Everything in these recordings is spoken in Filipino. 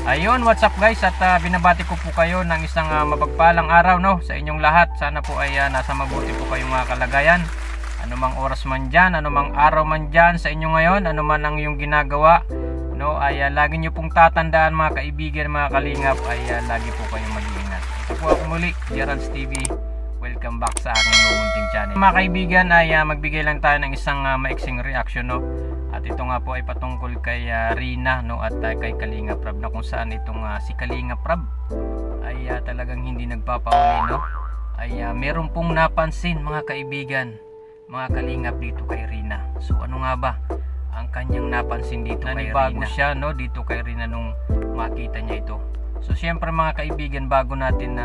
Ayun, what's up guys, at binabati ko po kayo ng isang mapagpalang araw no sa inyong lahat. Sana po ay nasa mabuti po kayong mga kalagayan. Anumang oras man dyan, anumang araw man dyan sa inyo ngayon, anuman ang iyong ginagawa no, ay lagi nyo pong tatandaan mga kaibigan, mga kalingap, ay lagi po kayong mag-iingat. Ito po ako muli, Gerald's TV. Welcome back sa aking munting channel. Mga kaibigan, ay magbigay lang tayo ng isang maiksing reaction no. At ito nga po ay patungkol kay Rina no, at kay Kalinga Prab, na kung saan itong si Kalinga Prab ay talagang hindi nagpapahuli no. Ay meron pong napansin mga kaibigan, mga kalingap, dito kay Rina. So ano nga ba ang kanyang napansin dito kay Rina? Bago siya no, dito kay Rina nung makita niya ito. So siyempre mga kaibigan, bago natin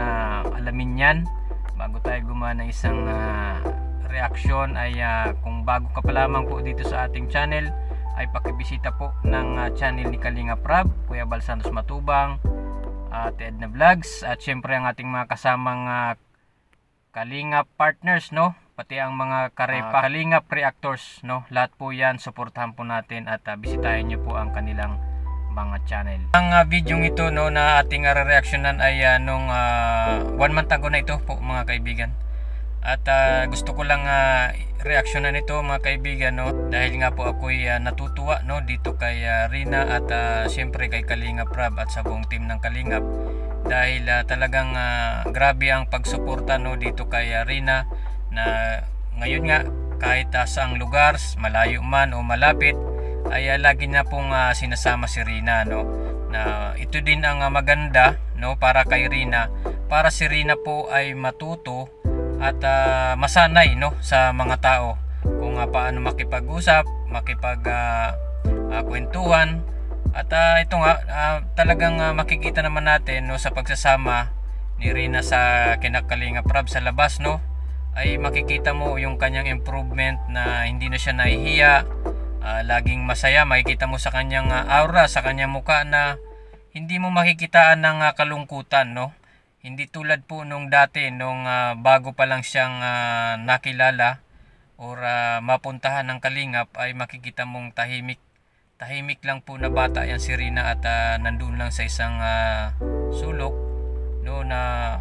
alamin yan, bago tayo gumawa ng isang reaction, ay kung bago ka pa lamang po dito sa ating channel, ay pakibisita po ng channel ni Kalinga Prab, Kuya Bal Santos Matubang, Edna Vlogs, at syempre ang ating mga kasamang Kalinga partners no, pati ang mga Kalinga reactors no, lahat po yan suportahan po natin, at bisitahin nyo po ang kanilang mga channel. Ang video ito no na ating reactionan ay nung 1 month ago na ito po mga kaibigan. At gusto ko lang reaksyonan ito mga kaibigan no, dahil nga po ako'y natutuwa no dito kay Rina, at siyempre kay Kalinga Prab at sa buong team ng Kalingap, dahil talagang grabe ang pagsuporta no dito kay Rina, na ngayon nga kahit saang lugar, malayo man o malapit, ay lagi na pong sinasama si Rina no. Na ito din ang maganda no para kay Rina, para si Rina po ay matuto at masanay no sa mga tao kung paano makipag-usap, makipag-kwentuhan, at ito nga talagang makikita naman natin no sa pagsasama ni Rina sa Kalinga Prab sa labas no, ay makikita mo yung kanyang improvement, na hindi na siya nahihiya, laging masaya. Makikita mo sa kanyang aura, sa kanyang mukha, na hindi mo makikitaan ng kalungkutan no. Hindi tulad po nung dati, nung bago pa lang siyang nakilala or mapuntahan ng Kalingap, ay makikita mong tahimik lang po na bata yan si Rina, at nandun lang sa isang sulok no, na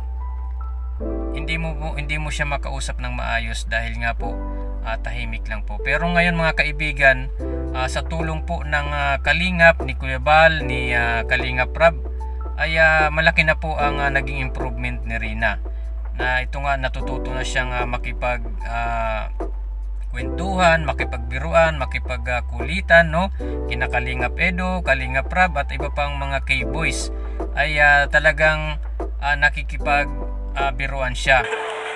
hindi mo siya makausap ng maayos dahil nga po tahimik lang po. Pero ngayon mga kaibigan, sa tulong po ng Kalingap, ni Kuya Bal, ni Kalinga Prab, ay malaki na po ang naging improvement ni Rina, na ito nga natututo na siyang makipag kwentuhan, makipagbiruan, makipagkulitan no, kina Kalinga Edo, Kalinga Prab, at iba pang mga K-boys, ay talagang nakikipag biruan siya.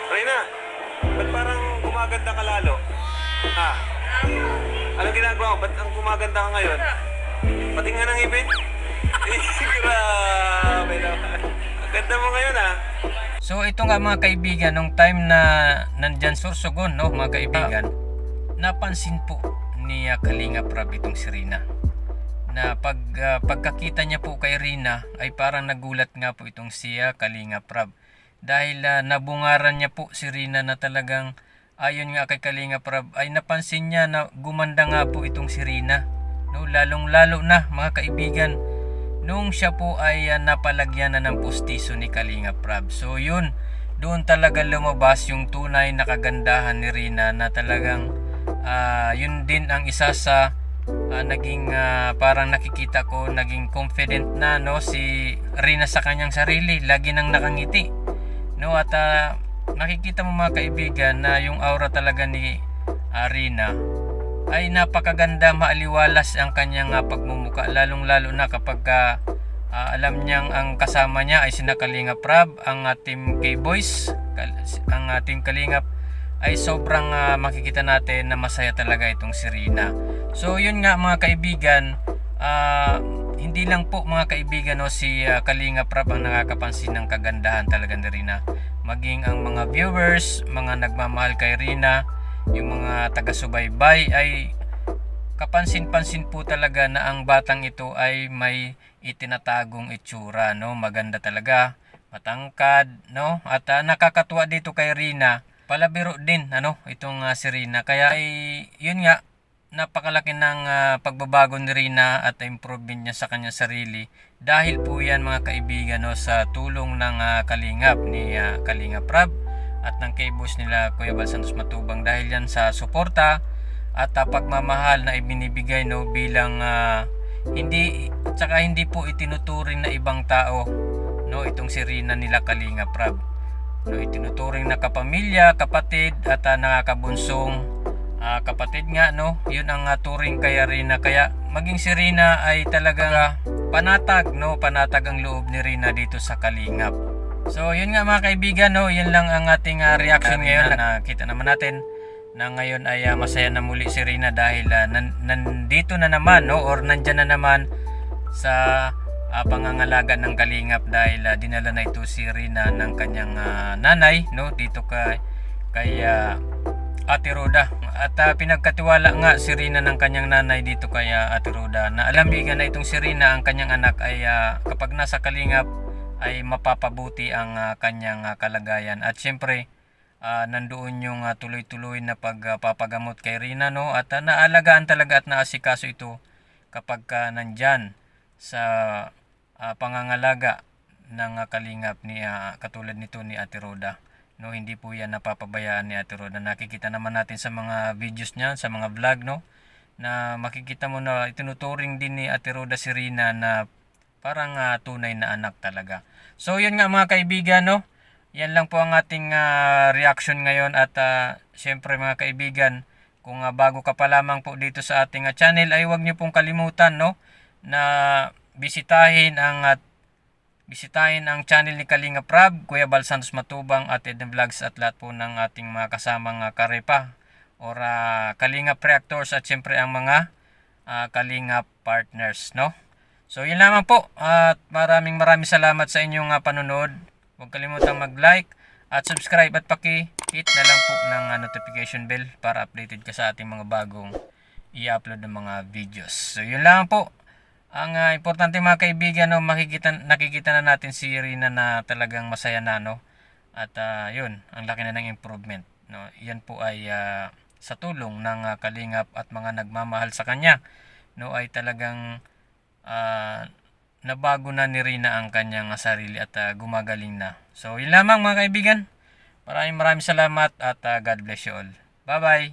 Rina, ba't parang gumaganda ka lalo? Anong ginagawa mo? Ba't ang gumaganda ka ngayon? Pati nga ng ibig? Grabe naman. Ang ganda mo ngayon So ito nga mga kaibigan, nung time na nandyan Sorsogon no mga kaibigan, napansin po ni Kalinga Prab itong si Rina, na pagkakita niya po kay Rina, ay parang nagulat nga po itong si Kalinga Prab, dahil nabungaran niya po si Rina, na talagang ayon nga kay Kalinga Prab, ay napansin niya na gumanda nga po itong si Rina no, lalong lalo na mga kaibigan nung siya po ay napalagyan na ng pustiso ni Kalinga Prab. So yun, doon talaga lumabas yung tunay na kagandahan ni Rina, na talagang yun din ang isa sa naging parang nakikita ko, naging confident na no si Rina sa kanyang sarili, lagi nang nakangiti no, at nakikita mo mga kaibigan na yung aura talaga ni Rina ay napakaganda, maaliwalas ang kanyang pagmumuka, lalong lalo na kapag alam niyang ang kasama niya ay sina Kalinga Prab, ang team K-boys, ang team Kalingap, ay sobrang makikita natin na masaya talaga itong si Rina. So yun nga mga kaibigan, hindi lang po mga kaibigan no, si Kalinga Prab ang nakakapansin ng kagandahan talaga ni Rina, maging ang mga viewers, mga nagmamahal kay Rina, yung mga taga-subaybay, ay kapansin-pansin po talaga na ang batang ito ay may itinatagong itsura no, maganda talaga, matangkad no, at nakakatuwa dito kay Rina, palabiro din ano itong si Rina, kaya ay yun nga napakalaki ng pagbabago ni Rina at improvement niya sa kanyang sarili. Dahil po yan mga kaibigan no, sa tulong ng Kalingap ni Kalingap Rab at ng kay-boss nila Kuya Bal Santos Matubang. Dahil yan sa suporta at pagmamahal na ibinibigay no, bilang hindi po itinuturing na ibang tao no, itong si Rina nila Kalingap Rab. No, itinuturing na kapamilya, kapatid at nakakabunsong kapatid nga no. Yun ang turing kaya Rina. Kaya maging si Rina ay talagang panatag no, panatag ang loob ni Rina dito sa Kalingap. So yun nga mga kaibigan no, yun lang ang ating reaction ngayon. Nakita naman natin na ngayon ay masaya na muli si Rina dahil nandito na naman no, or nandyan na naman sa pangangalaga ng Kalingap dahil dinala na ito si Rina ng kanyang nanay no, dito kay Ate Roda. At pinagkatiwala nga si Rina ng kanyang nanay dito kay Ate Roda na alambigan na itong si Rina ang kanyang anak ay kapag nasa Kalingap ay mapapabuti ang kanyang kalagayan. At syempre nandoon yung tuloy-tuloy na pagpapagamot kay Rina no, at naalagaan talaga at naasikaso ito kapag nandyan sa pangangalaga ng Kalingap ni katulad nito ni Ate Roda no. Hindi po yan napapabayaan ni Ate Roda. Nakikita naman natin sa mga videos niya, sa mga vlog no, na makikita mo na itinuturing din ni Ate Roda si Rina na parang tunay na anak talaga. So yun nga mga kaibigan no, yan lang po ang ating reaction ngayon. At syempre mga kaibigan, kung bago ka pa lamang po dito sa ating channel ay huwag niyo pong kalimutan no, na bisitahin ang channel ni Kalingap Rab, Kuya Bal Santos Matubang at Eden Vlogs at lahat po ng ating mga kasamang karepa or Kalingap Reactors at syempre ang mga Kalingap partners no. So yun lamang po at maraming salamat sa inyong panonood. Huwag kalimutang mag-like at subscribe at paki-hit na lang po ng notification bell para updated ka sa ating mga bagong i-upload ng mga videos. So yun lang po. Ang importante mga kaibigan no, nakikita na natin si Rina na talagang masaya na no. At yun, ang laki na ng improvement no. Yan po ay sa tulong ng Kalingap at mga nagmamahal sa kanya no, ay talagang nabago na ni Rina ang kanyang sarili at gumagaling na. So yun lamang mga kaibigan. Maraming salamat at God bless you all. Bye bye.